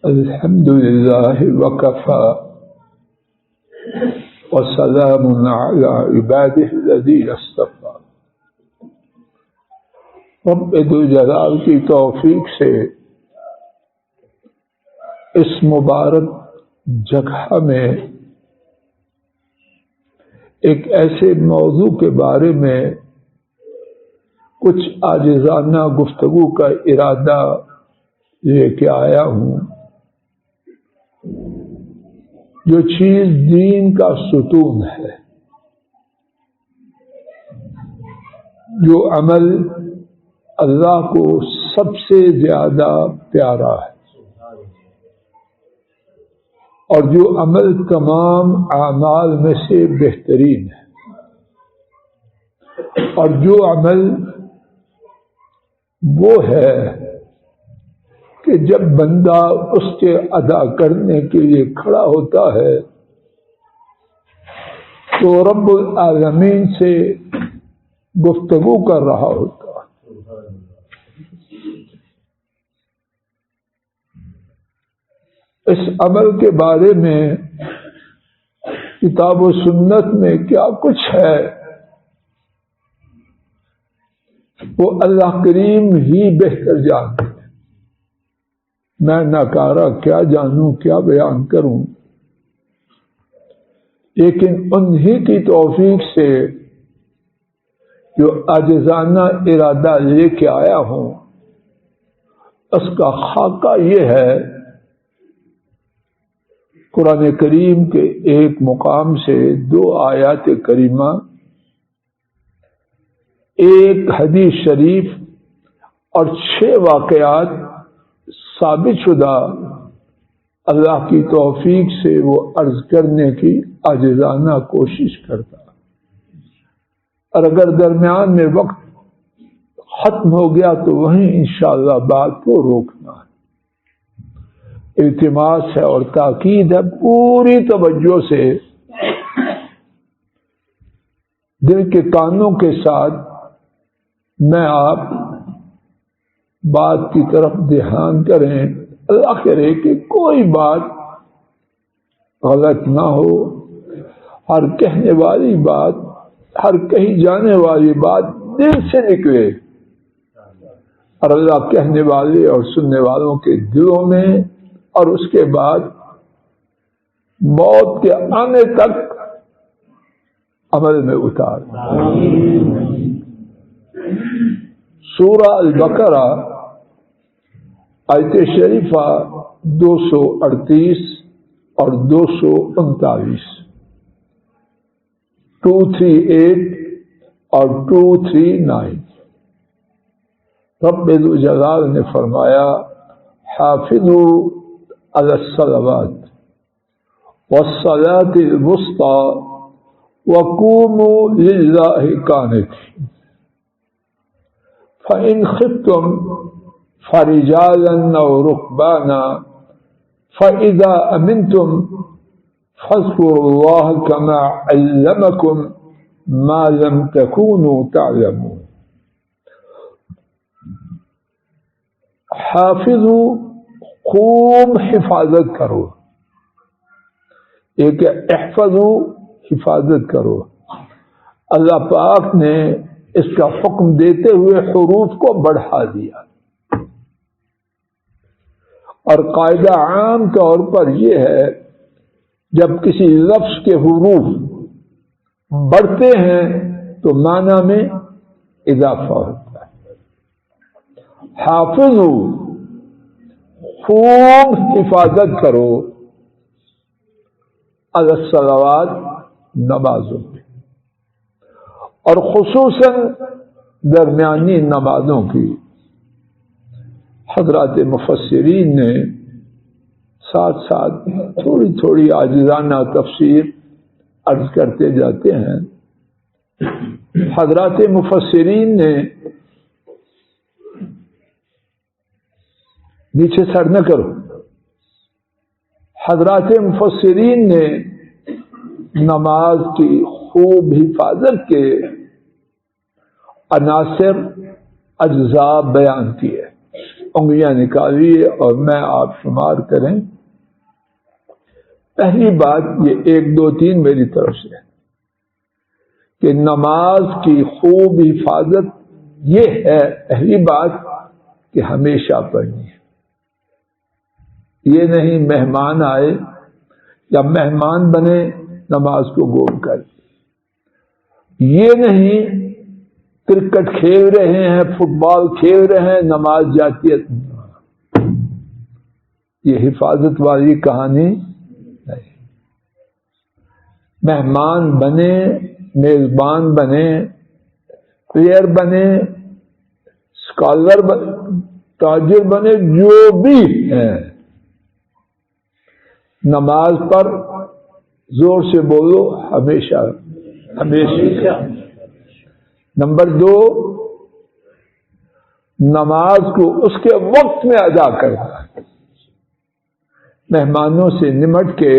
الحمد لله وكفى وسلام على عباده الذين اصطفى۔ رب ذو جلال کی توفیق سے اس مبارک جگہ میں ایک ایسے موضوع کے بارے میں کچھ عاجزانہ گفتگو کا ارادہ لے کے آیا ہوں، جو چیز دین کا ستون ہے، جو عمل اللہ کو سب سے زیادہ پیارا ہے، اور جو عمل تمام اعمال میں سے بہترین ہے، اور جو عمل وہ ہے کہ جب بندہ اس کے ادا کرنے کے لیے کھڑا ہوتا ہے تو رب العالمین سے گفتگو کر رہا ہوتا ہے۔ اس عمل کے بارے میں کتاب و سنت میں کیا کچھ ہے وہ اللہ کریم ہی بہتر جانتے ہیں۔ میں ناکارہ کیا جانوں، کیا بیان کروں، لیکن انہی کی توفیق سے جو عاجزانہ ارادہ لے کے آیا ہوں، اس کا خاکہ یہ ہے، قرآن کریم کے ایک مقام سے 2 آیات کریمہ، ایک حدیث شریف اور 6 واقعات ثابت شدہ اللہ کی توفیق سے وہ عرض کرنے کی عاجزانہ کوشش کرتا، اور اگر درمیان میں وقت ختم ہو گیا تو وہیں انشاءاللہ بات کو روکنا ہے۔ التماس ہے اور تاکید ہے، پوری توجہ سے دل کے کانوں کے ساتھ میں آپ بات کی طرف دھیان کریں۔ اللہ کرے کہ کوئی بات غلط نہ ہو، ہر کہنے والی بات، ہر کہی جانے والی بات دل سے نکلے، اور اللہ کہنے والے اور سننے والوں کے دلوں میں اور اس کے بعد موت کے آنے تک عمل میں اتار۔ سورہ البقرہ آیت شریفہ 238 اور 239، 238 اور 239۔ رب ذو جلال نے فرمایا، حافظوا علی الصلوات والصلاة الوسطى وقوموا للہ قانتین فإن خفتم فرجالا أو ركبانا فإذا أمنتم فاذكروا الله كما علمكم ما لم تكونوا تعلمون۔ حافظو، خوب حفاظت کرو، ایک احفظو، حفاظت کرو۔ اللہ پاک نے اس کا حکم دیتے ہوئے حروف کو بڑھا دیا، اور قاعدہ عام طور پر یہ ہے، جب کسی لفظ کے حروف بڑھتے ہیں تو معنی میں اضافہ ہوتا ہے۔ حافظو، خوب حفاظت کرو، علی الصلوات، نمازوں میں، اور خصوصاً درمیانی نمازوں کی۔ حضرات مفسرین نے ساتھ ساتھ تھوڑی تھوڑی عاجزانہ تفسیر عرض کرتے جاتے ہیں۔ حضرات مفسرین نے، نیچے سر نہ کرو، حضرات مفسرین نے نماز کی خوب حفاظت کے عناصر، اجزاء بیان کیے، انگلیاں نکالیے اور میں آپ شمار کریں. پہلی بات یہ 1 2 3 میری طرف سے ہے کہ نماز کی خوب حفاظت یہ ہے. پہلی بات کہ ہمیشہ پڑھنی ہے. یہ نہیں مہمان آئے یا مہمان بنے نماز کو گول کر. یہ نہیں کرکٹ کھیل رہے ہیں، فٹ بال کھیل رہے ہیں، نماز جاتی ہے. یہ حفاظت والی کہانی نہیں. مہمان بنے، میزبان بنے، پلیئر بنے، اسکالر بنے، تاجر بنے، جو بھی ہیں، نماز پر زور سے بولو ہمیشہ ہمیشہ. نمبر 2، نماز کو اس کے وقت میں ادا کرنا. مہمانوں سے نمٹ کے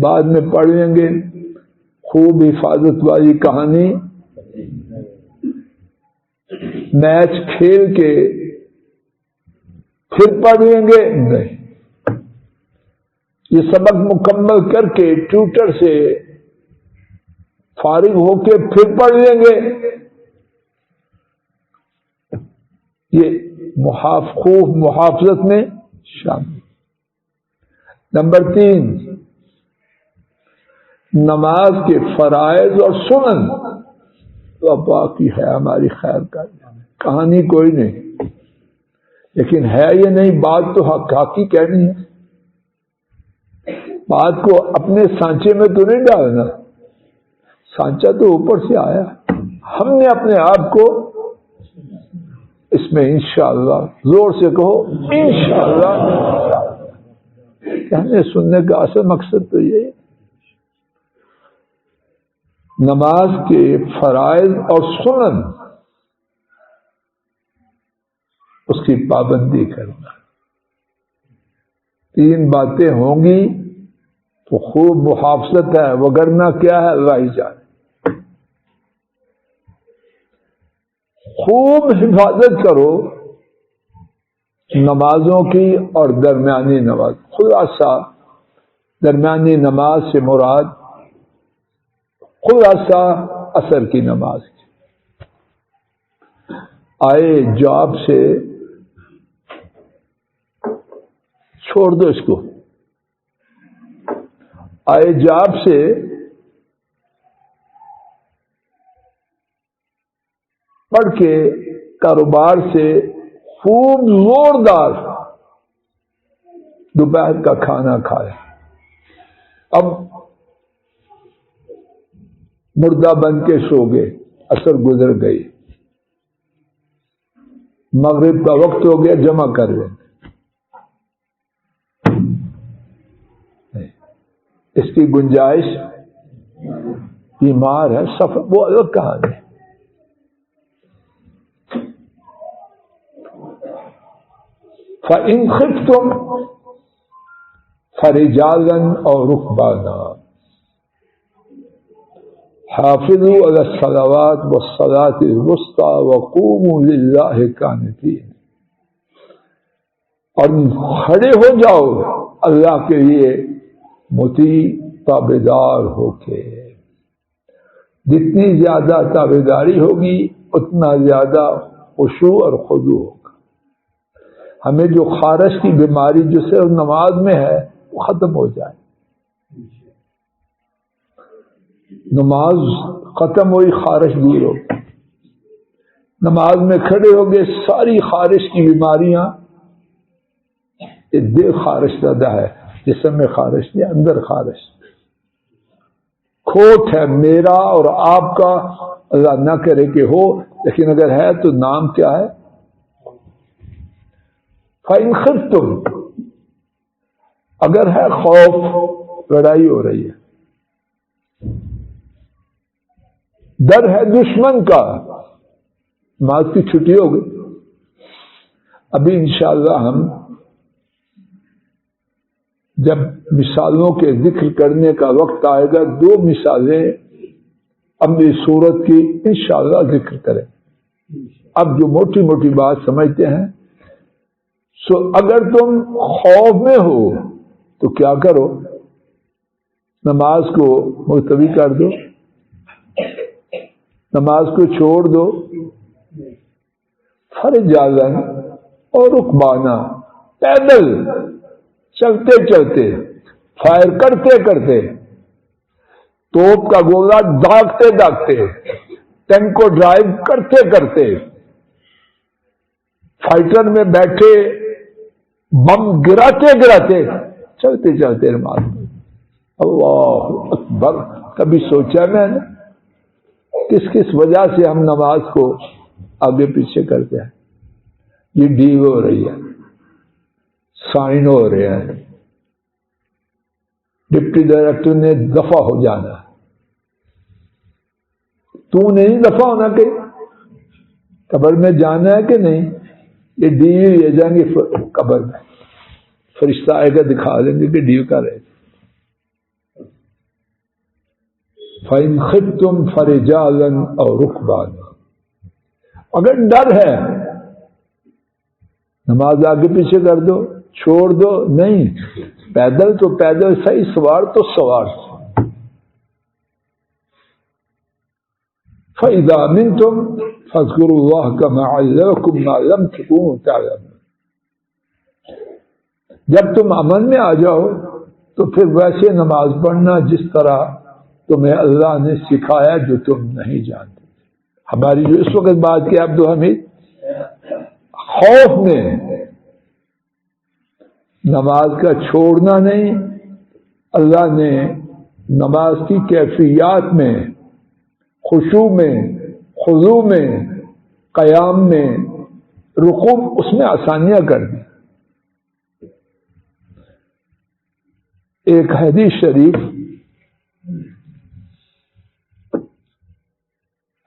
بعد میں پڑھ لیں گے. خوب حفاظت والی کہانی. میچ کھیل کے پھر پڑھ لیں گے نہیں. یہ سبق مکمل کر کے ٹیوٹر سے فارغ ہو کے پھر پڑھ لیں گے. یہ خوب محافظت میں شامل. نمبر 3، نماز کے فرائض اور سنن. باقی ہے ہماری خیر کا کہانی کوئی نہیں، لیکن ہے یہ نہیں بات تو حقیقی کہنی ہے. بات کو اپنے سانچے میں تو نہیں ڈالنا. سانچا تو اوپر سے آیا، ہم نے اپنے آپ کو اس میں انشاءاللہ، زور سے کہو انشاءاللہ. کہنے سننے کا اصل مقصد تو یہ ہے نماز کے فرائض اور سنن اس کی پابندی کرنا. 3 باتیں ہوں گی تو خوب محافظت ہے، وگرنہ کیا ہے اللہ ہی جانے. خوب حفاظت کرو نمازوں کی اور درمیانی نماز. خلاصہ درمیانی نماز سے مراد خلاصہ عصر کی نماز. آئے جاب سے چھوڑ دو اس کو. آئے جاب سے پڑھ کے کاروبار سے خوب زوردار دوپہر کا کھانا کھائے. اب مردہ بن کے سو گئے، عصر گزر گئی، مغرب کا وقت ہو گیا، جمع کر لیں. اس کی گنجائش، بیمار ہے، سفر، وہ الگ کہانی ہے. فَإِنْ خِفْتُمْ فَرِجَالًا أَوْ رُكْبَانًا حَافِظُوا عَلَى الصَّلَوَاتِ وَالصَّلَاةِ الْوُسْطَىٰ وَقُومُوا لِلَّهِ قَانِتِينَ. اور کھڑے ہو جاؤ اللہ کے لیے مطیع تابعدار ہو کے. جتنی زیادہ تابعداری ہوگی اتنا زیادہ خشوع اور خضوع ہوگا. ہمیں جو خارش کی بیماری جو صرف نماز میں ہے وہ ختم ہو جائے. نماز ختم ہوئی، خارش دور ہو. نماز میں کھڑے ہو گئے، ساری خارش کی بیماریاں، یہ دل خارش زدہ ہے، جسم میں خارش نہیں، اندر خارش. کھوٹ ہے میرا اور آپ کا، اللہ نہ کرے کہ ہو، لیکن اگر ہے تو نام کیا ہے؟ فَإِنْ خِفْتُمْ. اگر ہے خوف، لڑائی ہو رہی ہے، ڈر ہے دشمن کا، نماز کی چھٹی ہو گئی. ابھی انشاءاللہ ہم جب مثالوں کے ذکر کرنے کا وقت آئے گا 2 مثالیں اپنی صورت کی انشاءاللہ ذکر کریں. اب جو موٹی موٹی بات سمجھتے ہیں، سو اگر تم خوف میں ہو تو کیا کرو؟ نماز کو ملتوی کر دو، نماز کو چھوڑ دو، فرجالن اور رکبانا، پیدل چلتے چلتے، فائر کرتے کرتے، توپ کا گولا داغتے داغتے، ٹینک کو ڈرائیو کرتے کرتے، فائٹر میں بیٹھے بم گراتے گراتے، چلتے چلتے نماز میں۔ اللہ اکبر! کبھی سوچا میں نے کس کس وجہ سے ہم نماز کو آگے پیچھے کرتے ہیں؟ یہ ڈیل ہو رہی ہے، سائن ہو رہے ہیں، ڈپٹی ڈائریکٹر نے دفع ہو جانا، تو نہیں دفع ہونا کہ قبر میں جانا ہے کہ نہیں؟ یہ ڈیل لے جائیں گے قبر میں، فرشتہ آئے گا دکھا دیں گے کہ ڈیل کر رہے تھے۔ فَإِنْ خِفْتُمْ فَرِجَالًا أَوْ رُكْبَانًا، اگر ڈر ہے نماز آگے پیچھے کر دو، چھوڑ دو، نہیں پیدل تو پیدل صحیح، سوار تو سوار۔ فَإِذَا أَمِنْتُمْ فَاذْكُرُوا اللَّهَ كَمَا عَلَّمَكُم مَّا لَمْ تَكُونُوا تَعْلَمُونَ، جب تم امن میں آ جاؤ تو پھر ویسے نماز پڑھنا جس طرح تمہیں اللہ نے سکھایا جو تم نہیں جانتے۔ ہماری جو اس وقت بات کی عبد الحمید، خوف میں نماز کا چھوڑنا نہیں، اللہ نے نماز کی کیفیات میں، خشوع میں، خضوع میں، قیام میں، رکوع، اس میں آسانیاں کر دی۔ ایک حدیث شریف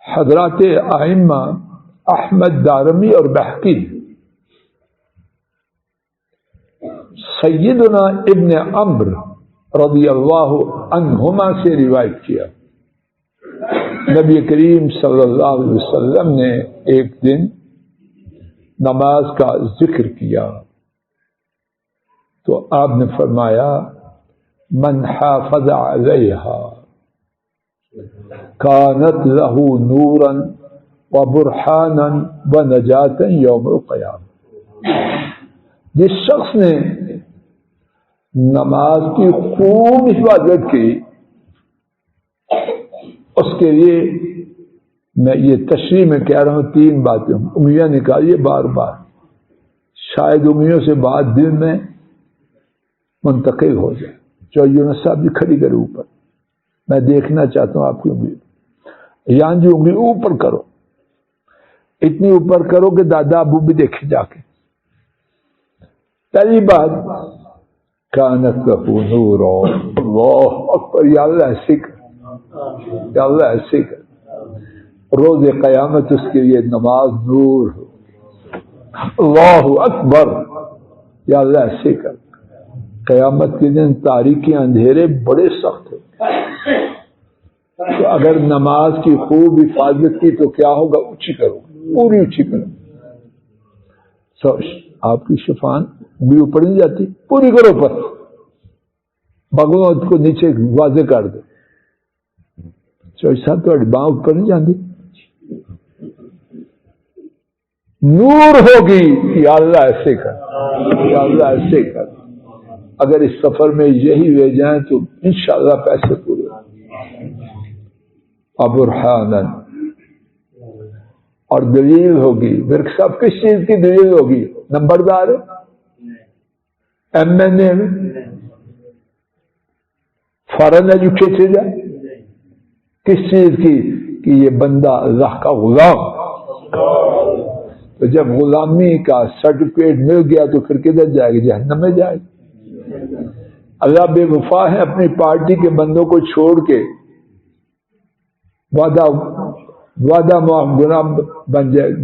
حضرات ائمہ احمد دارمی اور بحقی، سیدنا ابن عمر رضی اللہ عنہما سے روایت کیا، نبی کریم صلی اللہ علیہ وسلم نے ایک دن نماز کا ذکر کیا تو آپ نے فرمایا من حافظ علیہا کانت لہ نورا وبرہانا ونجاتا یوم القیامہ، جس شخص نے نماز کی خوب حفاظت کی اس کے لیے، میں یہ تشریح میں کہہ رہا ہوں، تین باتیں انگلیاں نکالیے بار بار، شاید انگلیوں سے بات دل میں منتقل ہو جائے۔ جو یونس صاحب بھی کھڑی کرے اوپر، میں دیکھنا چاہتا ہوں آپ کی انگلی، یہاں جو انگلی اوپر کرو، اتنی اوپر کرو کہ دادا ابو بھی دیکھے جا کے۔ پہلی بات کانت لہ نور، اللہ اکبر، یا اللہ ایسے کر، یا اللہ ایسے کر، روز قیامت اس کے لیے نماز نور ہو۔ اللہ اکبر، یا اللہ ایسے کر، قیامت کے دن تاریکی اندھیرے بڑے سخت ہوتے، تو اگر نماز کی خوب حفاظت کی تو کیا ہوگا؟ اونچی کرو، پوری اونچی کرو۔ آپ کی شفان بھی اوپر نہیں جاتی، پوری کرو، پر بغلوں کو نیچے واضح کر دو۔ چوہی صاحب تھوڑی باں اوپر نہیں جاتی، نور ہوگی، یا اللہ ایسے کر، یا اللہ ایسے کر۔ اگر اس سفر میں یہی لے جائیں تو انشاءاللہ پیسے پورے۔ ابرحانن، اور دلیل ہوگی، ورک صاحب کس چیز کی دلیل ہوگی؟ نمبردار ایم این اے میں فارن ایجوکیٹڈ ہے، کس چیز کی؟ کہ یہ بندہ اللہ کا غلام، تو جب غلامی کا سرٹیفکیٹ مل گیا تو پھر کدھر جائے گی؟ جہنم میں جائے گی۔ اللہ بے وفا ہے، اپنی پارٹی کے بندوں کو چھوڑ کے وعدہ گناہ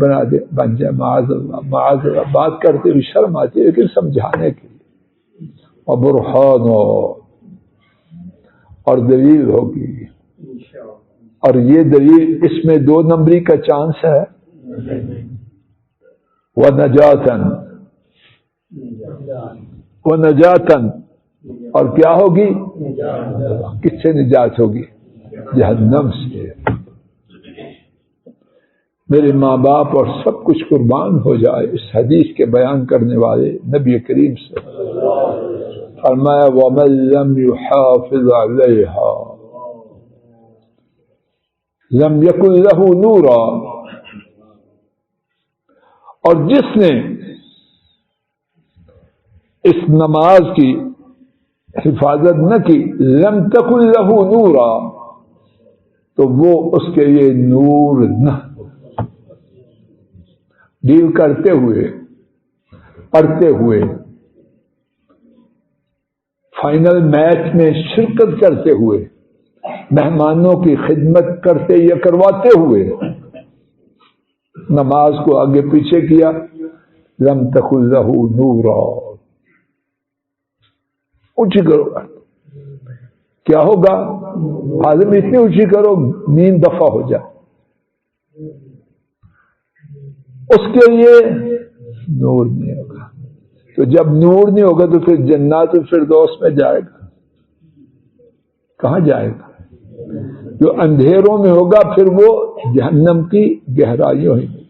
بنا دے، بن جائے، معاذ اللہ، بات کرتے ہوئے شرم آتی ہے لیکن سمجھانے کے لیے۔ وبرہان، اور دلیل ہوگی، اور یہ دلیل، اس میں 2 نمبری کا چانس ہے۔ وَنَجَاتًا، وہ نجاتن، اور کیا ہوگی؟ کس سے نجات ہوگی؟ جہنم سے۔ میرے ماں باپ اور سب کچھ قربان ہو جائے اس حدیث کے بیان کرنے والے نبی کریم سے فرمایا وَمَن لَّمْ يُحَافِظْ عَلَيْهَا لَمْ يَكُن لَّهُ نُورًا، اور جس نے اس نماز کی حفاظت نہ کی، لم تکن لہ نورا، تو وہ اس کے لیے نور نہ، ڈیل کرتے ہوئے، پڑھتے ہوئے، فائنل میچ میں شرکت کرتے ہوئے، مہمانوں کی خدمت کرتے یا کرواتے ہوئے نماز کو آگے پیچھے کیا، لم تکن لہ نورا، اونچی کرو، کیا ہوگا؟ حالم اتنی اونچی کرو نیند دفع ہو جائے، اس کے لیے نور نہیں ہوگا۔ تو جب نور نہیں ہوگا تو پھر جنات الفردوس میں جائے گا، کہاں جائے گا؟ جو اندھیروں میں ہوگا پھر وہ جہنم کی گہرائیوں ہی میں،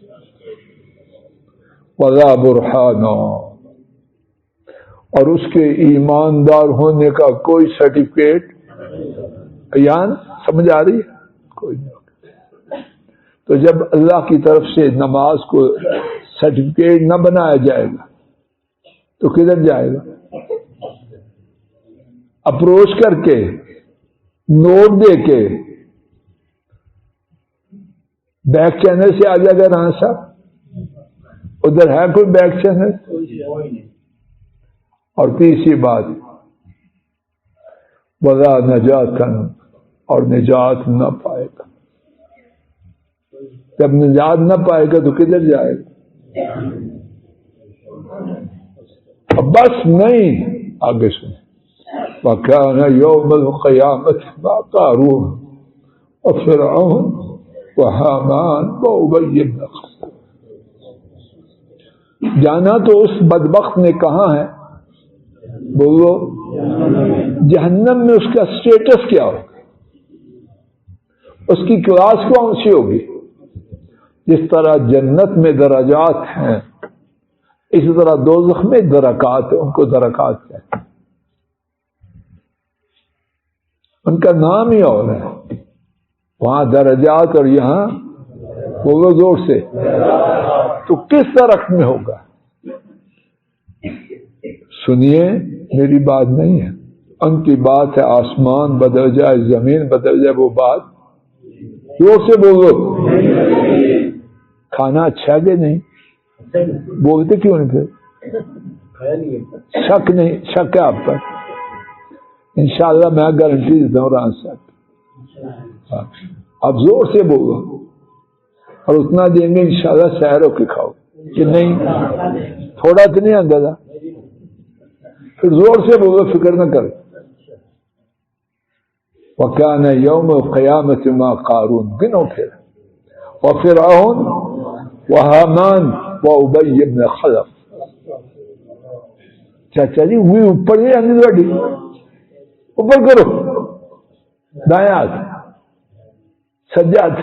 وَذَا بُرْحَانًا، اور اس کے ایماندار ہونے کا کوئی سرٹیفکیٹ بیان سمجھ آ رہی ہے؟ کوئی نہیں ہوگا۔ تو جب اللہ کی طرف سے نماز کو سرٹیفکیٹ نہ بنایا جائے گا تو کدھر جائے گا؟ اپروچ کر کے، نوٹ دے کے، بیک چینل سے آ جائے گا رانا صاحب، ادھر ہے کوئی بیک چینل؟ اور تیسری بات وَلَا نَجَاتًا، اور نجات نہ پائے گا۔ جب نجات نہ پائے گا تو کدھر جائے گا؟ اب بس نہیں، آگے سنیں، وَكَانَ يَوْمَ الْقِيَامَةِ مَعَ قَارُونَ وَفِرْعَوْنَ وَحَامَانَ وَأُبَيَّ بْنَ خَلَفَ۔ جانا تو اس بدبخت نے کہاں ہے؟ بولو، جہنم میں۔ اس کا سٹیٹس کیا ہوگا؟ اس کی کلاس کون سی ہوگی؟ جس طرح جنت میں درجات ہیں اسی طرح دوزخ میں درکات ہیں، ان کو درکات کہتے ہیں، ان کا نام ہی اور ہے۔ وہاں درجات اور یہاں بولو زور سے، تو کس درخت میں ہوگا؟ سنیے، میری بات نہیں ہے، ان کی بات ہے۔ آسمان بدل جائے، زمین بدل جائے، وہ بات زور سے بولو۔ کھانا اچھا کہ نہیں؟ بولتے کیوں نہیں پھر؟ شک نہیں، شک ہے آپ پر؟ انشاءاللہ میں گارنٹی دیتا ہوں ران صاحب، آپ زور سے بولو، اور اتنا دیں گے انشاءاللہ سحروں کے کھاؤ کہ نہیں؟ تھوڑا تو نہیں اندازہ؟ پھر زور سے بولو، فکر نہ کرو۔ وَكَانَ يَوْمُ الْقِيَامَةِ مَعَ قَارُونَ، گنو پھر، وَفِرْعَوْنَ وَحَامَانَ وَأُبَيَّ بْنَ خَلَفَ۔ چاچا جی ہوئی اوپر نہیں آنی تھوڑی، اوپر کرو، دائیں ہاتھ، سجاد۔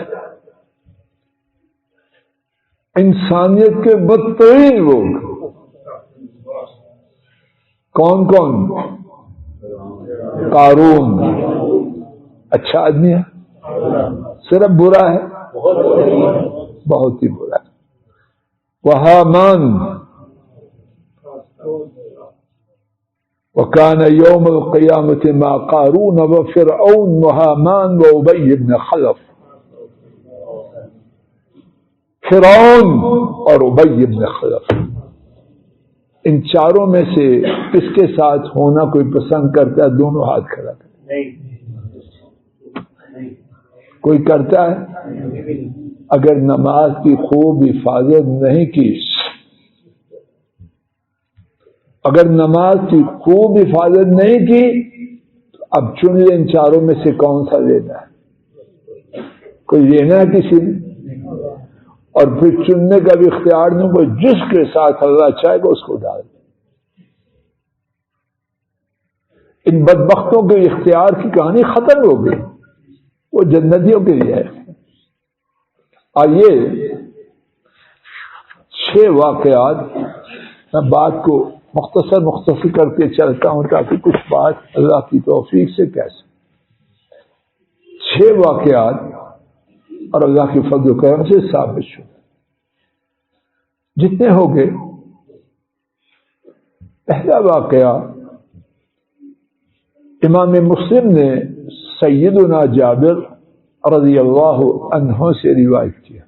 انسانیت کے بدترین لوگ کون کون؟ قارون اچھا آدمی ہے؟ صرف برا ہے؟ بہت ہی برا ہے۔ وحامان، وكان يوم القيامة مع قارون وفرعون وهامان وأبي بن خلف۔ فرعون اور ابی بن خلف، ان چاروں میں سے کس کے ساتھ ہونا کوئی پسند کرتا ہے؟ دونوں ہاتھ کھڑا کریں۔ کوئی کرتا ہے؟ اگر نماز کی خوب حفاظت نہیں کی، اگر نماز کی خوب حفاظت نہیں کی تو اب چن لیں ان چاروں میں سے کون سا لینا ہے۔ کوئی لینا ہے کسی نے؟ اور پھر چننے کا بھی اختیار نہیں، کوئی جس کے ساتھ اللہ چاہے گا اس کو ڈال دے۔ ان بدبختوں کے اختیار کی کہانی ختم ہو گئی، وہ جنتیوں کے لیے ہے۔ آئیے 6 واقعات، میں بات کو مختصر کر کے چلتا ہوں تاکہ کچھ بات اللہ کی توفیق سے کہہ سکیں۔ 6 واقعات اور اللہ کی فضل و کرم سے ثابت شو جتنے ہو گئے۔ پہلا واقعہ امام مسلم نے سیدنا جابر رضی اللہ عنہ سے روایت کیا۔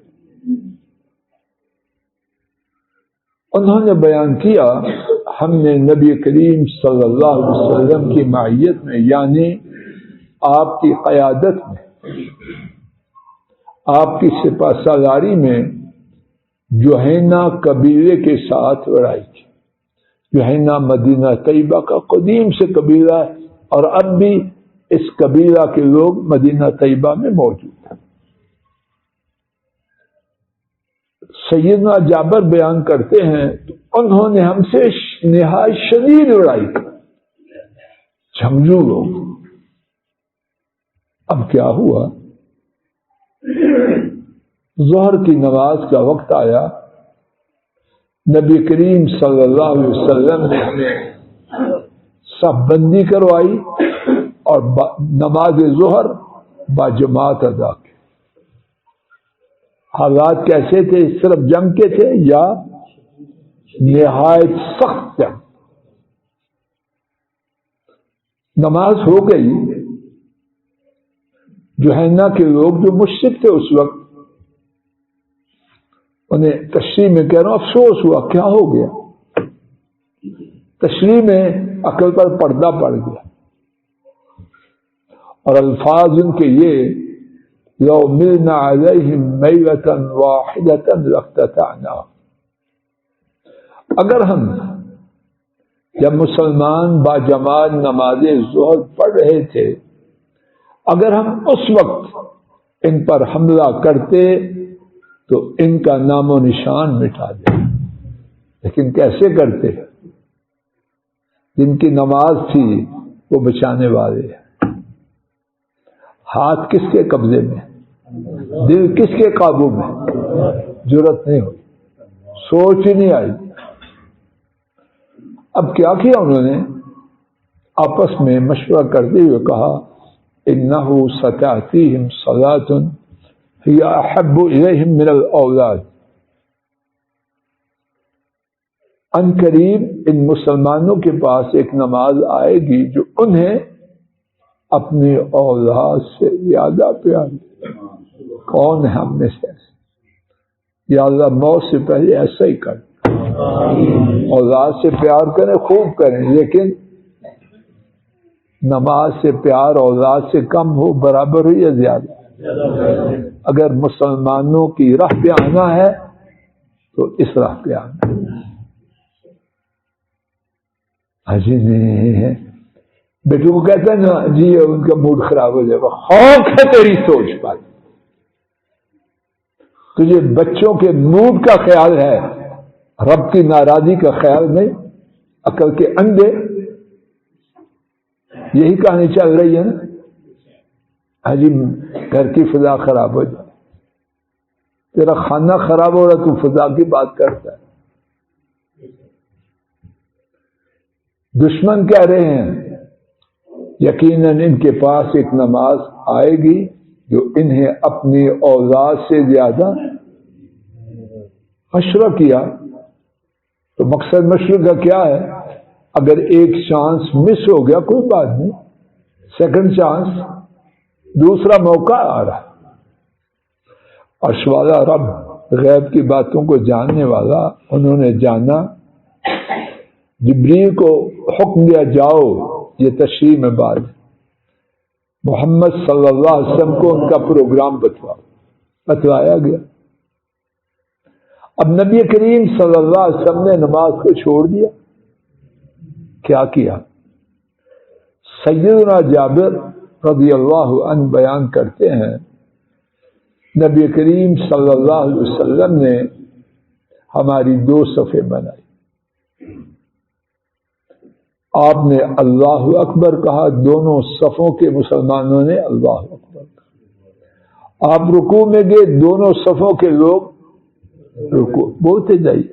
انہوں نے بیان کیا، ہم نے نبی کریم صلی اللہ علیہ وسلم کی معیت میں، یعنی آپ کی قیادت میں، آپ کی سپہ سالاری میں جوہینہ قبیلے کے ساتھ لڑائی کی۔ جوہینہ مدینہ طیبہ کا قدیم سے قبیلہ ہے، اور اب بھی اس قبیلہ کے لوگ مدینہ طیبہ میں موجود ہیں۔ سیدنا جابر بیان کرتے ہیں کہ انہوں نے ہم سے نہایت شدید لڑائی کی، جھنجھو لوگ۔ اب کیا ہوا، ظہر کی نماز کا وقت آیا، نبی کریم صلی اللہ علیہ وسلم نے ہمیں صف بندی کروائی اور نماز ظہر باجماعت ادا کی۔ حالات کیسے تھے؟ صرف جنگ کے تھے یا نہایت سخت جنگ؟ نماز ہو گئی، جوہینہ کے لوگ جو مشرک تھے اس وقت، انہیں تشریح میں کہہ رہا ہوں افسوس ہوا، کیا ہو گیا؟ تشریح میں عقل پر پردہ پڑ گیا، اور الفاظ ان کے یہ، لو ملنا علیہم میلۃ واحدۃ لافتتحنا، اگر ہم جب مسلمان باجماعت نماز ظہر پڑھ رہے تھے، اگر ہم اس وقت ان پر حملہ کرتے تو ان کا نام و نشان مٹا دیں، لیکن کیسے کرتے؟ جن کی نماز تھی وہ بچانے والے ہیں۔ ہاتھ کس کے قبضے میں، دل کس کے قابو میں؟ جرأت نہیں ہوئی، سوچ ہی نہیں آئی۔ اب کیا کیا انہوں نے؟ آپس میں مشورہ کرتے ہوئے کہا، انہ ستأتیہم صلاۃ ہی احب الیہم من الاولاد، ان قریب ان مسلمانوں کے پاس ایک نماز آئے گی جو انہیں اپنی اولاد سے زیادہ پیاری۔ کون ہے ہم میں سے ایسے؟ یا اللہ موت سے پہلے ایسا ہی کر، اولاد سے پیار کریں، خوب کریں، لیکن نماز سے پیار اولاد سے کم ہو، برابر ہو یا زیادہ؟ اگر مسلمانوں کی راہ پہ آنا ہے تو اس راہ پہ آنا ہے۔ حجی نہیں بیٹوں کو کہتا ہے نا جی ان کا موڈ خراب ہو جائے گا، خوف ہے تیری سوچ پر، تجھے بچوں کے موڈ کا خیال ہے، رب کی ناراضی کا خیال نہیں۔ عقل کے اندھے، یہی کہانی چل رہی ہے نا۔ حجی گھر کی فضا خراب ہو جائے، تیرا کھانا خراب ہو رہا، تو فضا کی بات کرتا ہے۔ دشمن کہہ رہے ہیں یقیناً ان کے پاس ایک نماز آئے گی جو انہیں اپنی اولاد سے زیادہ۔ مشورہ کیا تو مقصد مشورے کا کیا ہے؟ اگر ایک چانس مس ہو گیا کوئی بات نہیں، سیکنڈ چانس، دوسرا موقع آ رہا۔ عرش والا رب غیب کی باتوں کو جاننے والا، انہوں نے جانا، جبریل کو حکم دیا جاؤ، یہ تشریح میں بات، محمد صلی اللہ علیہ وسلم کو ان کا پروگرام بتلایا گیا۔ اب نبی کریم صلی اللہ علیہ وسلم نے نماز کو چھوڑ دیا۔ کیا کیا؟ سیدنا جابر رضی اللہ عنہ بیان کرتے ہیں، نبی کریم صلی اللہ علیہ وسلم نے ہماری 2 صفیں بنائی، آپ نے اللہ اکبر کہا، دونوں صفوں کے مسلمانوں نے اللہ اکبر کہا۔ آپ رکوع میں گئے، دونوں صفوں کے لوگ رکوع بولتے جائیے۔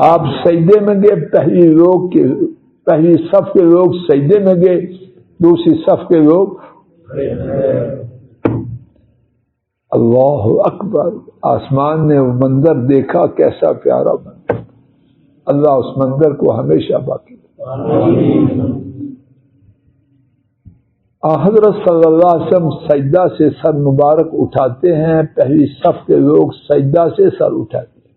آپ سجدے میں گئے، پہلی صف کے لوگ سجدے میں گئے، دوسری صف کے لوگ اللہ اکبر۔ آسمان نے وہ منظر دیکھا، کیسا پیارا منظر، اللہ اس منظر کو ہمیشہ باقی۔ حضرت صلی اللہ علیہ وسلم سجدہ سے سر مبارک اٹھاتے ہیں، پہلی صف کے لوگ سجدہ سے سر اٹھاتے ہیں،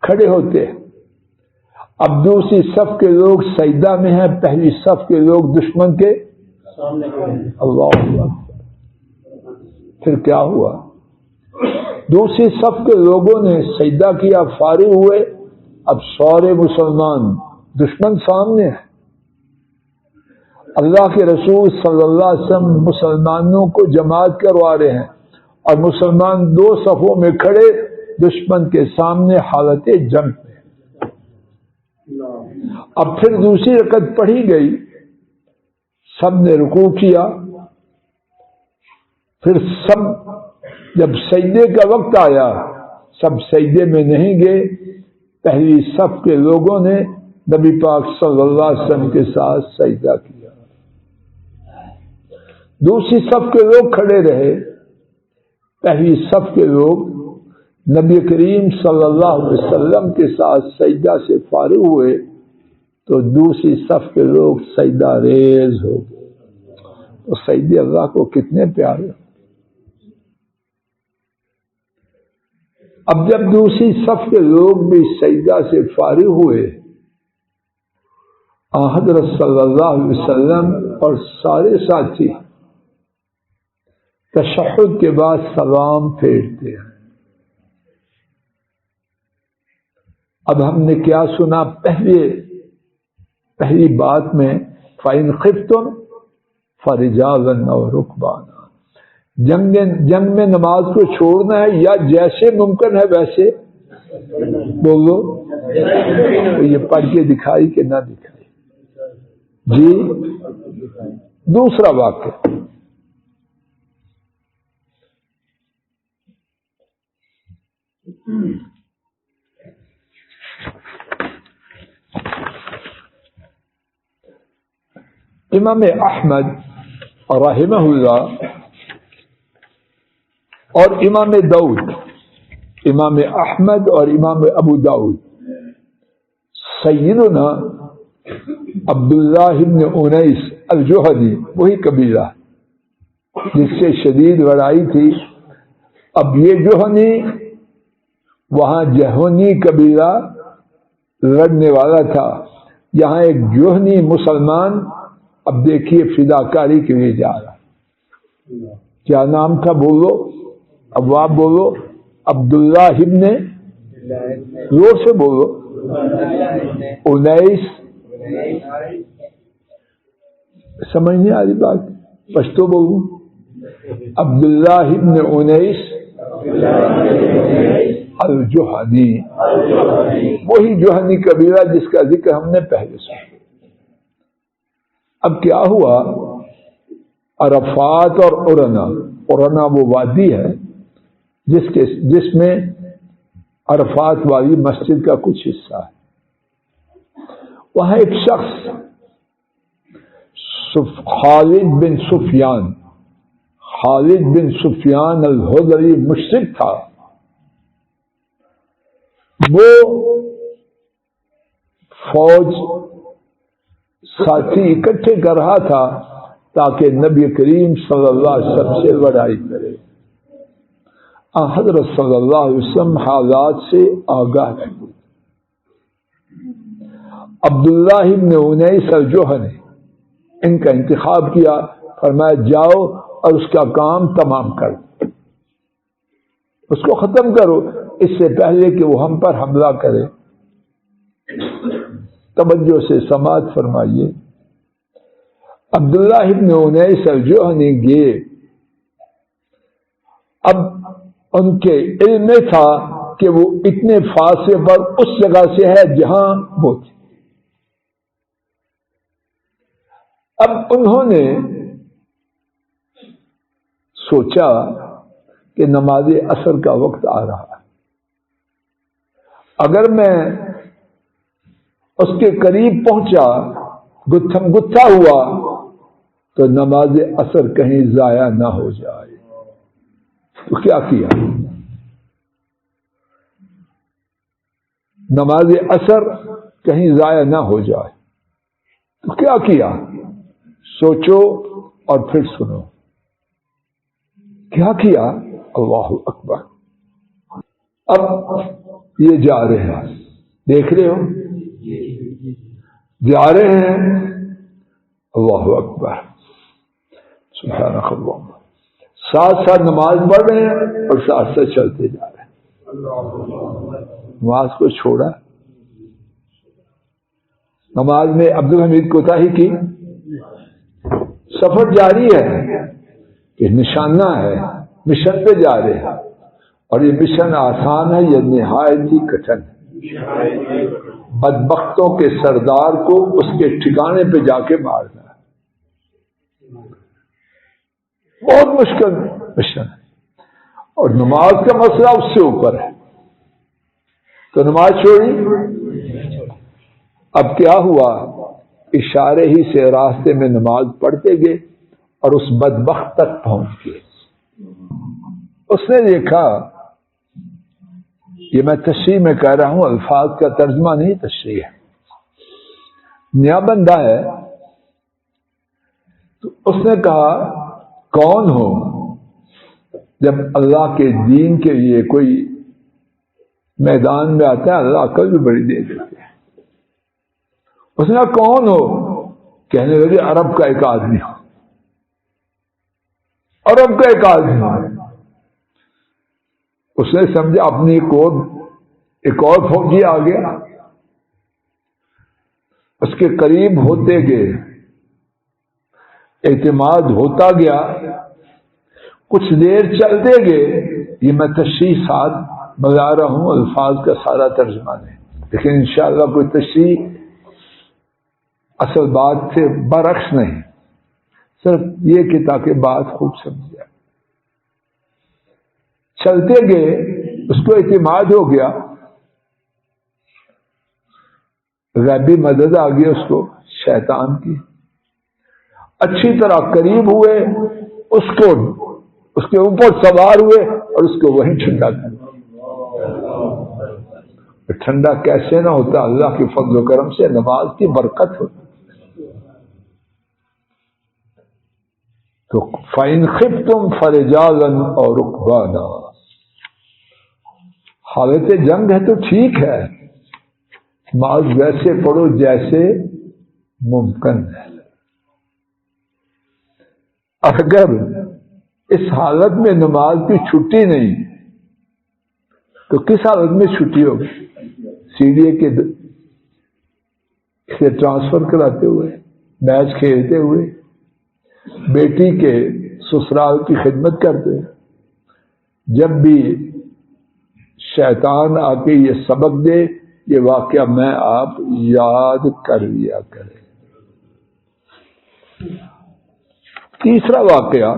کھڑے ہوتے ہیں۔ اب دوسری صف کے لوگ سجدہ میں ہیں، پہلی صف کے لوگ دشمن کے اللہ اکبر۔ پھر کیا ہوا؟ دوسری صف کے لوگوں نے سجدہ کیا، فارغ ہوئے، اب سارے مسلمان، دشمن سامنے ہے۔ اللہ کے رسول صلی اللہ علیہ وسلم مسلمانوں کو جماعت کروا رہے ہیں، اور مسلمان دو صفوں میں کھڑے دشمن کے سامنے حالت جنگ میں۔ اب پھر دوسری رکعت پڑھی گئی، سب نے رکوع کیا، پھر سب جب سجدے کا وقت آیا سب سجدے میں نہیں گئے، پہلی صف کے لوگوں نے نبی پاک صلی اللہ علیہ وسلم کے ساتھ سجدہ کیا، دوسری صف کے لوگ کھڑے رہے، پہلی صف کے لوگ نبی کریم صلی اللہ علیہ وسلم کے ساتھ سجدہ سے فارغ ہوئے تو دوسری صف کے لوگ سجدہ ریز ہو گئے۔ تو سجدے اللہ کو کتنے پیارے۔ اب جب دوسری صف کے لوگ بھی سجدہ سے فارغ ہوئے، حضرت صلی اللہ علیہ وسلم اور سارے ساتھی تشہد کے بعد سلام پھیرتے ہیں۔ اب ہم نے کیا سنا؟ پہلی بات میں فَإِنْ خِفْتُمْ فَرِجَالًا أَوْ رُكْبَانًا، جنگ میں نماز کو چھوڑنا ہے یا جیسے ممکن ہے ویسے بولو۔ یہ پڑھ کے دکھائی کہ نہ دکھائی؟ جی دوسرا واقعہ، امام احمد رحمہ اللہ اور امام داؤد، امام احمد اور امام ابو داؤد، سیدنا عبداللہ بن انیس الجوہنی، وہی قبیلہ جس سے شدید لڑائی تھی۔ اب یہ جوہنی، وہاں جہونی قبیلہ لڑنے والا تھا، یہاں ایک جوہنی مسلمان، اب دیکھیے فداکاری کے لیے جا رہا۔ کیا نام تھا بولو؟ اب آپ بولو۔ عبداللہ ابن، زور سے بولو، انیس، سمجھ نہیں آ رہی بات؟ پشتو بولو۔ عبداللہ ابن انیس الجوہنی، وہی جوہنی قبیلہ جس کا ذکر ہم نے پہلے سنا۔ اب کیا ہوا؟ عرفات اور عرنا وہ وادی ہے جس میں عرفات والی مسجد کا کچھ حصہ ہے۔ وہاں ایک شخص خالد بن سفیان الحضری مشرک تھا۔ وہ فوج ساتھی اکٹھے کر رہا تھا تاکہ نبی کریم صلی اللہ علیہ وسلم سے لڑائی کرے۔ حضرت صلی اللہ علیہ وسلم حالات سے آگاہ رہے۔ عبداللہ بن انیس الجوہنی ان کا انتخاب کیا، فرمایا جاؤ اور اس کا کام تمام کر، اس کو ختم کرو اس سے پہلے کہ وہ ہم پر حملہ کرے۔ توجہ سے سماعت فرمائیے۔ عبداللہ ابن انیس الجوہنی گئے۔ اب ان کے علم میں تھا کہ وہ اتنے فاصلے پر اس جگہ سے ہے جہاں وہ تھی۔ اب انہوں نے سوچا کہ نماز عصر کا وقت آ رہا ہے، اگر میں اس کے قریب پہنچا، گتھم گتھا ہوا، تو نماز عصر کہیں ضائع نہ ہو جائے۔ تو کیا کیا؟ نماز عصر کہیں ضائع نہ ہو جائے تو کیا کیا؟ سوچو اور پھر سنو کیا کیا۔ اللہ اکبر۔ اب یہ جا رہے ہیں، دیکھ رہے ہو، جا رہے ہیں، اللہ اکبر، سبحان اللہ، ساتھ ساتھ نماز پڑھ رہے ہیں اور ساتھ ساتھ چلتے جا رہے ہیں۔ نماز کو چھوڑا، نماز میں عبد الحمید کوتاہی کی، سفر جاری ہے کہ نشانہ ہے، مشن پہ جا رہے ہیں، اور یہ مشن آسان ہے، یہ نہایت ہی کٹھن ہے۔ بدبختوں کے سردار کو اس کے ٹھکانے پہ جا کے مارنا ہے، بہت مشکل مشن ہے، اور نماز کا مسئلہ اس سے اوپر ہے، تو نماز چھوڑی۔ اب کیا ہوا؟ اشارے ہی سے راستے میں نماز پڑھتے گئے اور اس بدبخت تک پہنچ گئے۔ اس نے دیکھا، یہ میں تشریح میں کہہ رہا ہوں، الفاظ کا ترجمہ نہیں، تشریح ہے، نیا بندہ ہے، تو اس نے کہا کون ہو؟ جب اللہ کے دین کے لیے کوئی میدان میں آتا ہے، اللہ عقل بھی بڑی دے دیتے ہیں۔ اس نے کہا کون ہو؟ کہنے لگے عرب کا ایک آدمی ہو، عرب کا ایک آدمی ہو۔ اس نے سمجھا اپنی ایک اور فوجی آ گیا، اس کے قریب ہوتے گئے، اعتماد ہوتا گیا، کچھ دیر چلتے گئے، یہ میں تشریح ساتھ بتا رہا ہوں، الفاظ کا سارا ترجمہ نہیں، لیکن انشاءاللہ کوئی تشریح اصل بات سے برعکس نہیں، صرف یہ کہ تاکہ بات خوب سمجھ جائے۔ چلتے گئے، اس کو اعتماد ہو گیا، غیبی مدد آ گئی اس کو شیطان کی، اچھی طرح قریب ہوئے، اس کے اوپر سوار ہوئے اور اس کو وہیں ٹھنڈا کر دیا۔ ٹھنڈا کیسے نہ ہوتا؟ اللہ کے فضل و کرم سے، نماز کی برکت ہوتی۔ تو فَإِنْ خِفْتُمْ فَرِجَالًا أَوْ رُكْبَانًا، حالت جنگ ہے تو ٹھیک ہے، نماز ویسے پڑھو جیسے ممکن ہے۔ اگر اس حالت میں نماز کی چھٹی نہیں تو کس حالت میں چھٹی ہوگی؟ سی ڈی اے کے سے ٹرانسفر کراتے ہوئے، میچ کھیلتے ہوئے، بیٹی کے سسرال کی خدمت کرتے ہیں، جب بھی شیطان آ کے یہ سبق دے، یہ واقعہ میں آپ یاد کر لیا کریں۔ تیسرا واقعہ،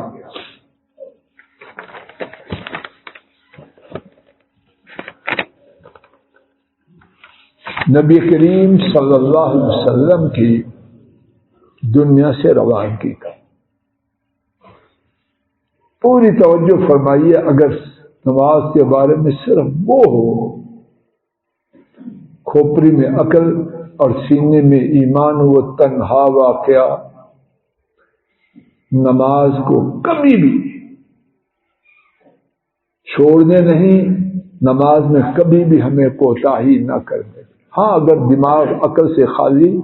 نبی کریم صلی اللہ علیہ وسلم کی دنیا سے روانگی کا۔ پوری توجہ فرمائیے، اگر نماز کے بارے میں صرف وہ ہو، کھوپڑی میں عقل اور سینے میں ایمان، وہ تنہا واقعہ نماز کو کبھی بھی چھوڑنے نہیں، نماز میں کبھی بھی ہمیں کوتاہی نہ کرنے۔ ہاں، اگر دماغ عقل سے خالی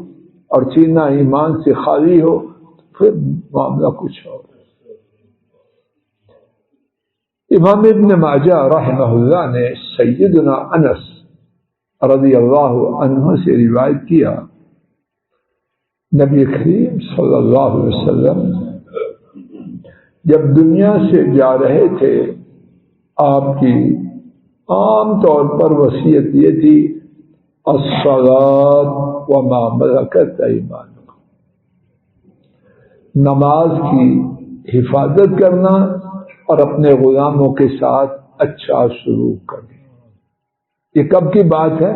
اور سینہ ایمان سے خالی ہو پھر معاملہ کچھ اور۔ امام ابن ماجہ رحمہ اللہ نے سیدنا انس رضی اللہ عنہ سے روایت کیا، نبی کریم صلی اللہ علیہ وسلم جب دنیا سے جا رہے تھے، آپ کی عام طور پر وصیت یہ تھی، الصلاۃ وما ملکت ایمانکم، نماز کی حفاظت کرنا اور اپنے غلاموں کے ساتھ اچھا سلوک کرنا. یہ کب کی بات ہے؟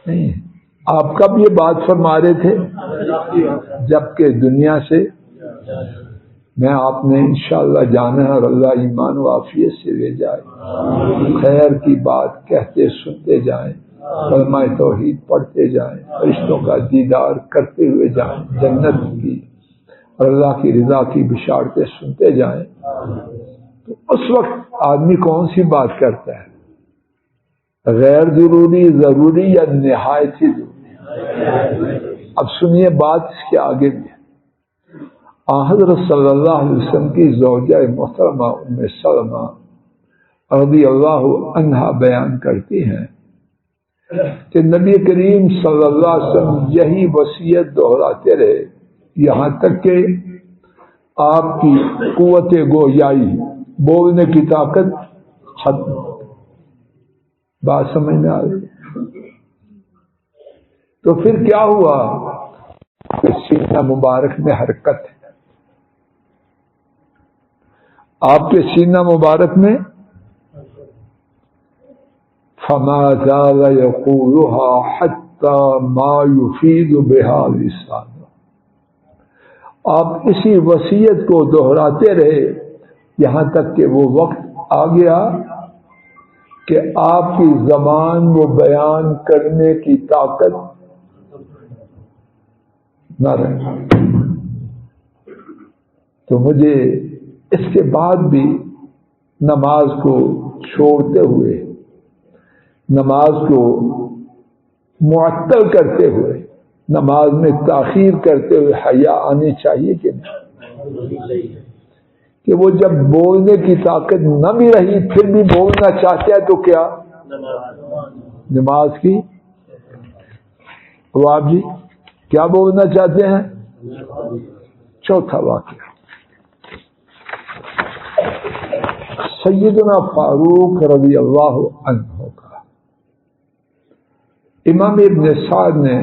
نہیں، آپ کب یہ بات فرما رہے تھے؟ جبکہ دنیا سے میں آپ نے انشاءاللہ جانا ہے اور اللہ ایمان و عافیت سے لے جائے. خیر کی بات کہتے سنتے جائیں، کلمہ توحید پڑھتے جائیں، فرشتوں کا دیدار کرتے ہوئے جائیں، جنت کی اور اللہ کی رضا کی بشارتیں سنتے جائیں. تو اس وقت آدمی کون سی بات کرتا ہے؟ غیر ضروری، ضروری یا نہایت ہی ضروری؟ اب سنیے بات اس کے آگے بھی. حضرت صلی اللہ علیہ وسلم کی زوجہ محترمہ ام سلمہ رضی اللہ عنہا بیان کرتی ہیں کہ نبی کریم صلی اللہ علیہ وسلم یہی وصیت دہراتے رہے یہاں تک کہ آپ کی قوت گویائی، بولنے کی طاقت ختم. بات سمجھ میں آ رہی؟ تو پھر کیا ہوا کہ سینہ مبارک میں حرکت ہے. آپ کے سینہ مبارک میں فما زال يقولها حتى ما يفيد بها لسانه. آپ اسی وصیت کو دہراتے رہے یہاں تک کہ وہ وقت آ گیا کہ آپ کی زبان وہ بیان کرنے کی طاقت نہ رہے. تو مجھے اس کے بعد بھی نماز کو چھوڑتے ہوئے، نماز کو معطل کرتے ہوئے، نماز میں تاخیر کرتے ہوئے حیا آنی چاہیے کہ نہیں؟ کہ وہ جب بولنے کی طاقت نہ بھی رہی پھر بھی بولنا چاہتے ہیں تو کیا نماز کی؟ وہ آپ جی کیا بولنا چاہتے ہیں؟ چوتھا واقعہ سیدنا فاروق رضی اللہ عنہ کا. امام ابن سعد نے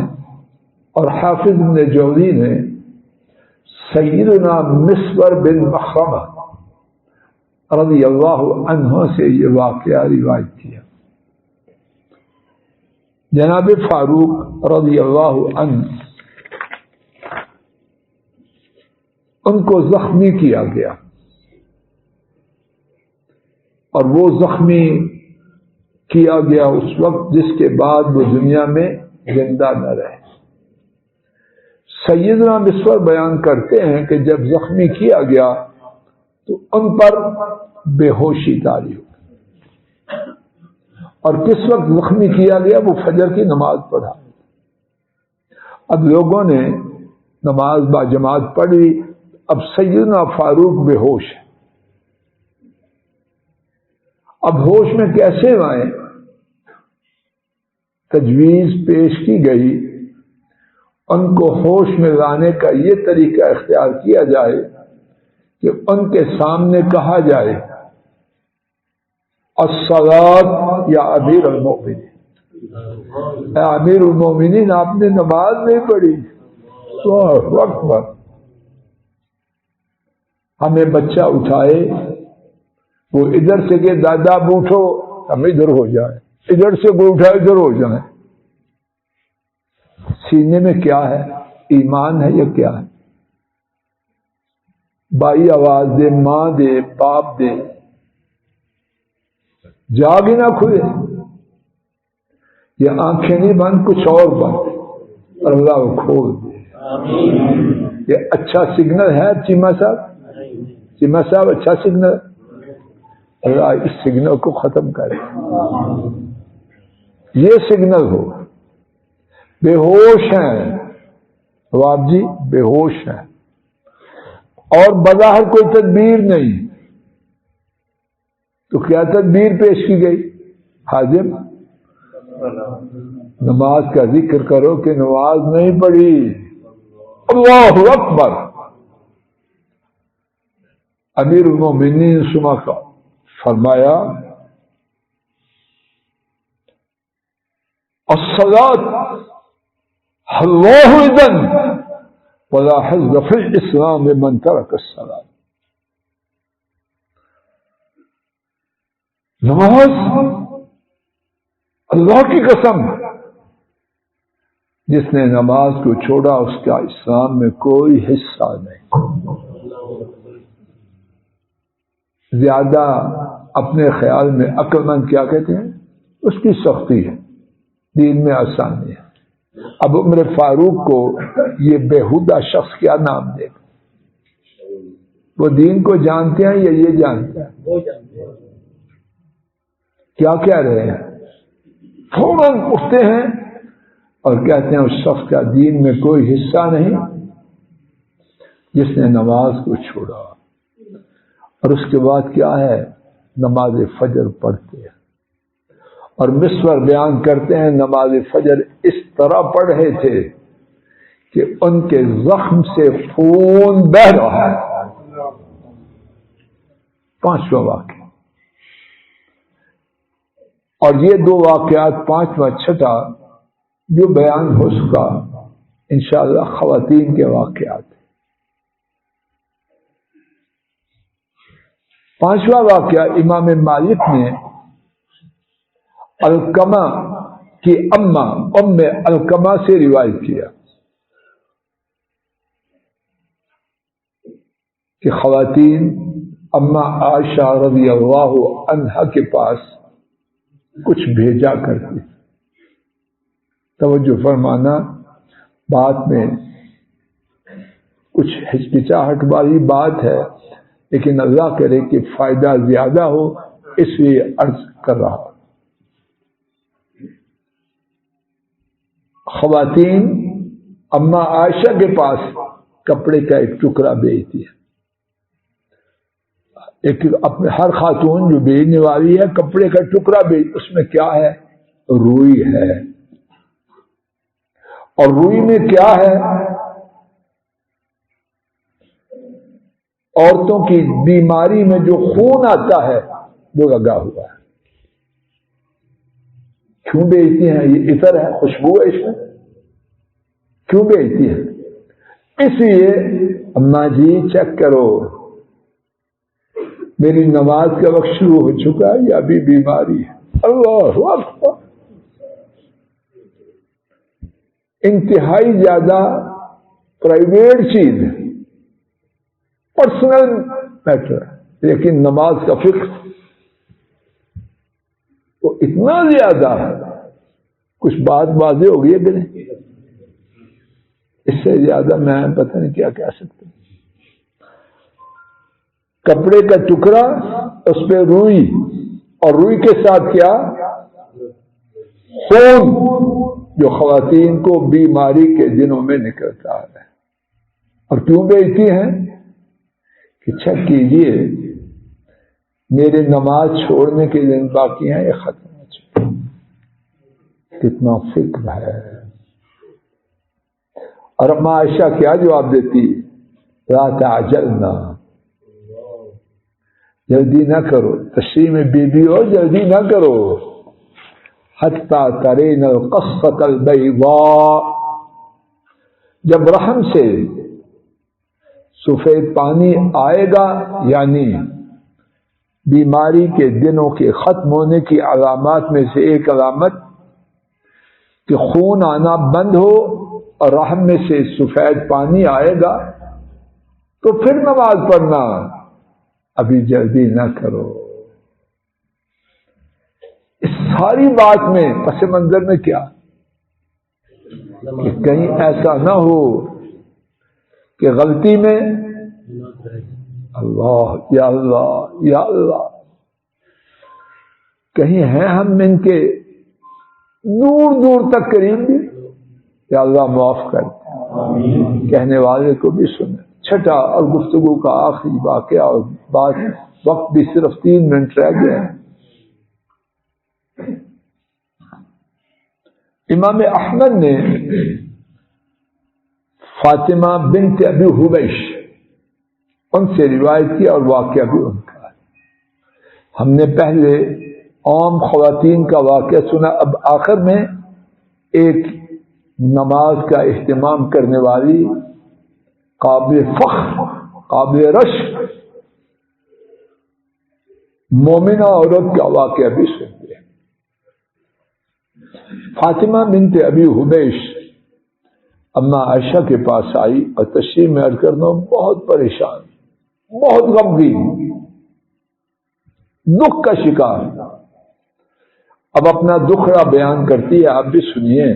اور حافظ ابن جوزی نے سیدنا مسور بن مخرمہ رضی اللہ عنہ سے یہ واقعہ روایت کیا. جناب فاروق رضی اللہ عنہ ان کو زخمی کیا گیا اور وہ زخمی کیا گیا اس وقت جس کے بعد وہ دنیا میں زندہ نہ رہے. سیدنا مسور بیان کرتے ہیں کہ جب زخمی کیا گیا تو ان پر بے ہوشی طاری ہو اور کس وقت زخمی کیا گیا وہ فجر کی نماز پڑھا. اب لوگوں نے نماز با جماعت پڑھی. اب سیدنا فاروق بے ہوش ہے. اب ہوش میں کیسے آئے؟ تجویز پیش کی گئی ان کو ہوش میں لانے کا یہ طریقہ اختیار کیا جائے کہ ان کے سامنے کہا جائے الصلاۃ یا امیر المؤمنین، اے امیر المؤمنین آپ نے نماز نہیں پڑھی. تو وقت پر ہمیں بچہ اٹھائے وہ ادھر سے کہ دادا اٹھو ہم ادھر ہو جائیں، ادھر سے کوئی اٹھائے ادھر ہو جائیں. سینے میں کیا ہے؟ ایمان ہے یا کیا ہے؟ بھائی آواز دے، ماں دے، باپ دے، جاگ ہی نہ کھلے. یہ آنکھیں نہیں بند کچھ اور بند، اللہ کو کھول دے. یہ اچھا سگنل ہے چیمہ صاحب؟ چیمہ صاحب اچھا سگنل؟ اللہ اس سگنل کو ختم کرے. یہ سگنل ہو. بے ہوش ہیں آپ جی، بے ہوش ہیں اور بظاہر کوئی تدبیر نہیں. تو کیا تدبیر پیش کی گئی؟ حاضر نماز کا ذکر کرو کہ نماز نہیں پڑھی. اللہ اکبر. امیر المومنین سما کا فرمایا الصلاۃ اللہ اذن ولا حظ فی الاسلام من ترک الصلاۃ. نماز اللہ کی قسم، جس نے نماز کو چھوڑا اس کا اسلام میں کوئی حصہ نہیں. زیادہ اپنے خیال میں عقل مند کیا کہتے ہیں؟ اس کی سختی ہے، دین میں آسانی ہے. اب عمر فاروق کو یہ بےہودہ شخص کیا نام دے گا؟ وہ دین کو جانتے ہیں یا یہ جانتے ہیں؟ کیا کہہ رہے ہیں؟ فوراً اٹھتے ہیں اور کہتے ہیں اس شخص کا دین میں کوئی حصہ نہیں جس نے نماز کو چھوڑا. اور اس کے بعد کیا ہے؟ نماز فجر پڑھتے ہیں اور مصور بیان کرتے ہیں نماز فجر اس طرح پڑھ رہے تھے کہ ان کے زخم سے خون بہہ رہا ہے. 5واں واقعہ. اور یہ 2 واقعات 5واں 6واں جو بیان ہو سکا انشاءاللہ خواتین کے واقعات. 5واں واقعہ امام مالک نے علقمہ کی اماں ام علقمہ سے روایت کیا کہ خواتین اماں عائشہ رضی اللہ عنہا کے پاس کچھ بھیجا کرتی. توجہ فرمانا، بات میں کچھ ہچکچاہٹ والی بات ہے لیکن اللہ کرے کہ فائدہ زیادہ ہو اس لیے عرض کر رہا ہوں. خواتین اماں عائشہ کے پاس کپڑے کا ایک ٹکڑا بھیجتی ہے. اپنے ہر خاتون جو بھیجنے والی ہے کپڑے کا ٹکڑا بھیج، اس میں کیا ہے؟ روئی ہے. اور روئی میں کیا ہے؟ عورتوں کی بیماری میں جو خون آتا ہے وہ لگا ہوا ہے. کیوں بیچتی ہیں؟ یہ عطر ہے، خوشبو ہے اس میں. کیوں بیچتی ہیں؟ اس لیے اماں جی چیک کرو میری نماز کا وقت شروع ہو چکا ہے یا ابھی بیماری ہے. اللہ اکبر. انتہائی زیادہ پرائیویٹ چیز ہے، پرسنل میٹر ہے، لیکن نماز کا فکر وہ اتنا زیادہ ہے. کچھ بات واضح ہو گئی ہے کہ نہیں؟ اس سے زیادہ میں پتہ نہیں کیا کہہ سکتا. کپڑے کا ٹکڑا، اس پہ روئی، اور روئی کے ساتھ کیا؟ خون، جو خواتین کو بیماری کے دنوں میں نکلتا ہے. اور کیوں بیچتی ہیں؟ کہ چیک کیجئے میرے نماز چھوڑنے کے دن باقی ہیں، یہ ختم ہو چکے. کتنا فکر ہے. اور اماں عائشہ کیا جواب دیتی؟ لا تعجلنا، جلدی نہ کرو. تشریح میں بیوی ہو جلدی نہ کرو. حتی ترین القصۃ البیضاء، جب رحم سے سفید پانی آئے گا، یعنی بیماری کے دنوں کے ختم ہونے کی علامات میں سے ایک علامت کہ خون آنا بند ہو اور رحم میں سے سفید پانی آئے گا، تو پھر نماز پڑھنا. ابھی جلدی نہ کرو. اس ساری بات میں پس منظر میں کیا کہ کہیں ایسا نہ ہو کہ غلطی میں اللہ یا اللہ یا اللہ، کہیں ہیں ہم ان کے دور دور تک قریب بھی، یا اللہ معاف کر دیں. کہنے والے کو بھی سنیں. 6واں اور گفتگو کا آخری واقعہ، اور بات وقت بھی صرف 3 منٹ رہ گئے ہیں. امام احمد نے فاطمہ بنت ابی حبیش ان سے روایت کی، اور واقعہ بھی ان کا ہے. ہم نے پہلے عام خواتین کا واقعہ سنا، اب آخر میں ایک نماز کا اہتمام کرنے والی قابل فخر، قابل رشک مومنہ عورت کا واقعہ بھی سنتے ہیں۔ فاطمہ بنت ابی حبیش اما عائشہ کے پاس آئی اور تشریف میں عرض کرنا بہت پریشان، بہت غمگین، دکھ کا شکار۔ اب اپنا دکھڑا بیان کرتی ہے، آپ بھی سنیے۔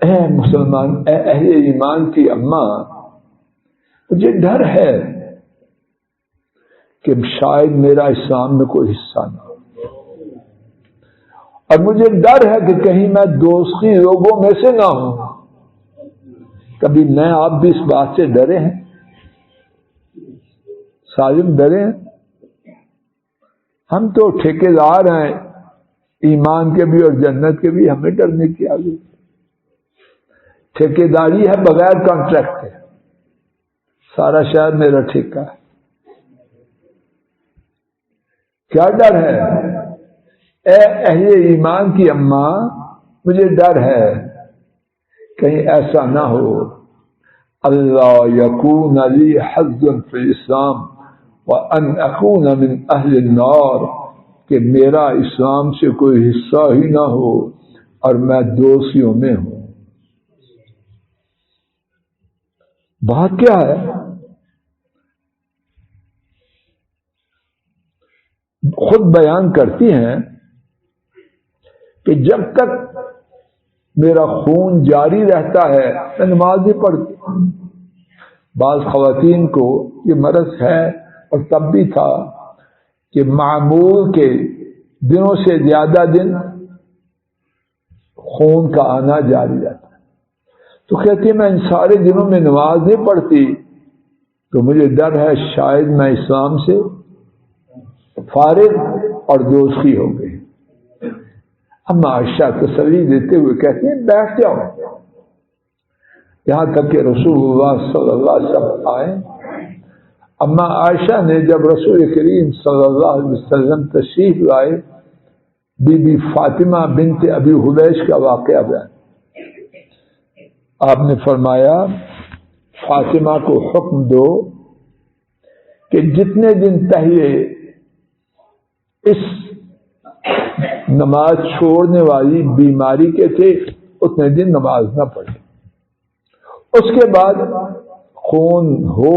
اے مسلمان، اے اہل ایمان کی اماں، مجھے ڈر ہے کہ شاید میرا اسلام میں کوئی حصہ نہ ہو، اور مجھے ڈر ہے کہ کہیں میں دوزخی لوگوں میں سے نہ ہوں۔ کبھی میں آپ بھی اس بات سے ڈرے ہیں؟ سالم ڈرے ہیں؟ ہم تو ٹھیکیدار ہیں ایمان کے بھی اور جنت کے بھی، ہمیں ڈرنے کی آگے ٹھیکیداری ہے بغیر کانٹریکٹ کے، سارا شہر میرا ٹھیکہ ہے، کیا ڈر ہے؟ اے اہل ایمان کی اماں، مجھے ڈر ہے کہیں ایسا نہ ہو اللہ یکون لی حظ فی الاسلام وان اکون من اہل النار، کہ میرا اسلام سے کوئی حصہ ہی نہ ہو اور میں دوزخیوں میں ہوں۔ بات کیا ہے؟ خود بیان کرتی ہیں کہ جب تک میرا خون جاری رہتا ہے میں نماز نہیں پڑھتی۔ بعض خواتین کو یہ مرض ہے، اور تب بھی تھا، کہ معمول کے دنوں سے زیادہ دن خون کا آنا جاری رہتا ہے، تو کہتی ہے میں ان سارے دنوں میں نماز نہیں پڑھتی، تو مجھے ڈر ہے شاید میں اسلام سے فارغ اور دوزخی ہو گئی۔ اما عائشہ تسلی دیتے ہوئے کہتے ہیں بیٹھ جاؤ، یہاں تک کہ رسول اللہ صلی اللہ علیہ وسلم آئے۔ اما عائشہ نے جب رسول کریم صلی اللہ علیہ وسلم تشریف لائے، بی بی فاطمہ بنت ابی حبیش کا واقعہ بیان، آپ نے فرمایا فاطمہ کو حکم دو کہ جتنے دن پہلے اس نماز چھوڑنے والی بیماری کے تھے اتنے دن نماز نہ پڑھے، اس کے بعد خون ہو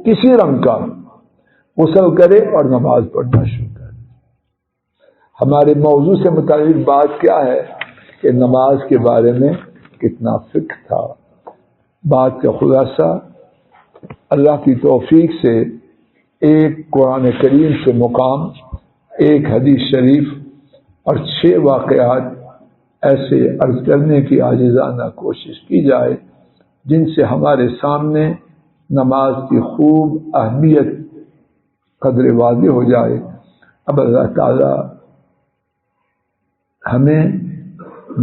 کسی رنگ کا غسل کرے اور نماز پڑھنا شروع کرے۔ ہمارے موضوع سے متعلق بات کیا ہے کہ نماز کے بارے میں کتنا فقہ تھا۔ بات کا خلاصہ اللہ کی توفیق سے ایک قرآن کریم سے مقام، ایک حدیث شریف اور 6 واقعات ایسے عرض کرنے کی عاجزانہ کوشش کی جائے جن سے ہمارے سامنے نماز کی خوب اہمیت قدر واضح ہو جائے۔ اب اللہ تعالی ہمیں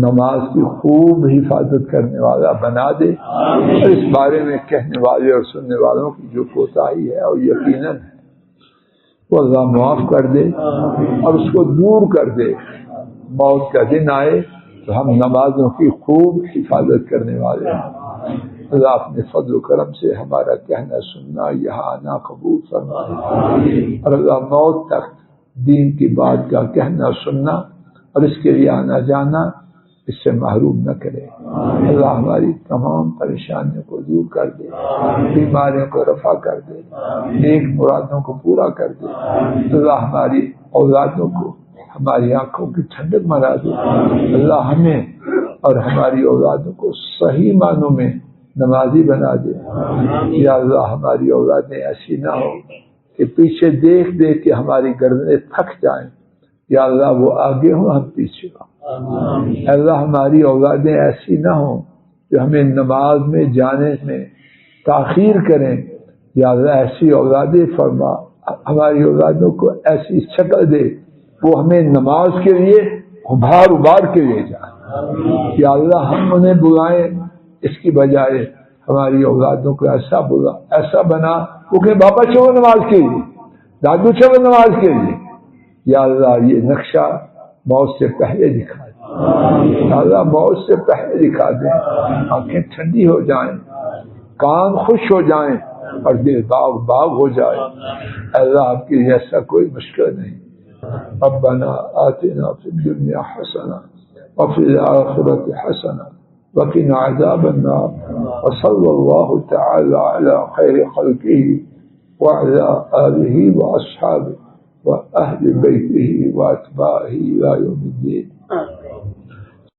نماز کی خوب حفاظت کرنے والا بنا دے، اور اس بارے میں کہنے والے اور سننے والوں کی جو کوتاہی ہے اور یقیناً ہے وہ اللہ معاف کر دے اور اس کو دور کر دے۔ موت کا دن آئے تو ہم نمازوں کی خوب حفاظت کرنے والے ہیں۔ اللہ اپنے فضل و کرم سے ہمارا کہنا سننا یہاں آنا قبول فرمائے، اور اللہ موت تک دین کی بات کا کہنا سننا اور اس کے لیے آنا جانا اس سے محروم نہ کرے۔ اللہ ہماری تمام پریشانیوں کو دور کر دے، بیماریوں کو رفع کر دے، نیک مرادوں کو پورا کر دے۔ اللہ ہماری اولادوں کو ہماری آنکھوں کی ٹھنڈک بنا دے۔ اللہ ہمیں اور ہماری اولادوں کو صحیح معنوں میں نمازی بنا دے۔ یا اللہ ہماری اولادیں ایسی نہ ہو کہ پیچھے دیکھ دیکھ کے ہماری گردنیں تھک جائیں، یا اللہ وہ آگے ہوں ہم پیچھے ہوں۔ اللہ ہماری اولادیں ایسی نہ ہوں کہ ہمیں نماز میں جانے میں تاخیر کریں، یا اللہ ایسی اولادیں فرما، ہماری اولادوں کو ایسی شکل دے وہ ہمیں نماز کے لیے ابھار کے لے جائیں۔ یا اللہ ہم انہیں بلائیں، اس کی بجائے ہماری اولادوں کو ایسا بنا وہ کہ بابا چلو نماز کے لیے، دادو چلو نماز کے لیے۔ یا اللہ یہ نقشہ موت سے پہلے دکھا دے۔ اللہ موت سے پہلے دکھا دیں، آنکھیں ٹھنڈی ہو جائیں، کان خوش ہو جائیں اور دل باغ باغ ہو جائے۔ اللہ آپ کی ایسا کوئی مشکل نہیں۔ ربنا آتنا فی الدنیا حسنہ وفی الآخرۃ حسنہ وقنا عذاب النار وصلی اللہ تعالی علی خیر خلقہ وعلی آلہ واصحابہ وأهل بيته وأتباعه إلى يوم الدين.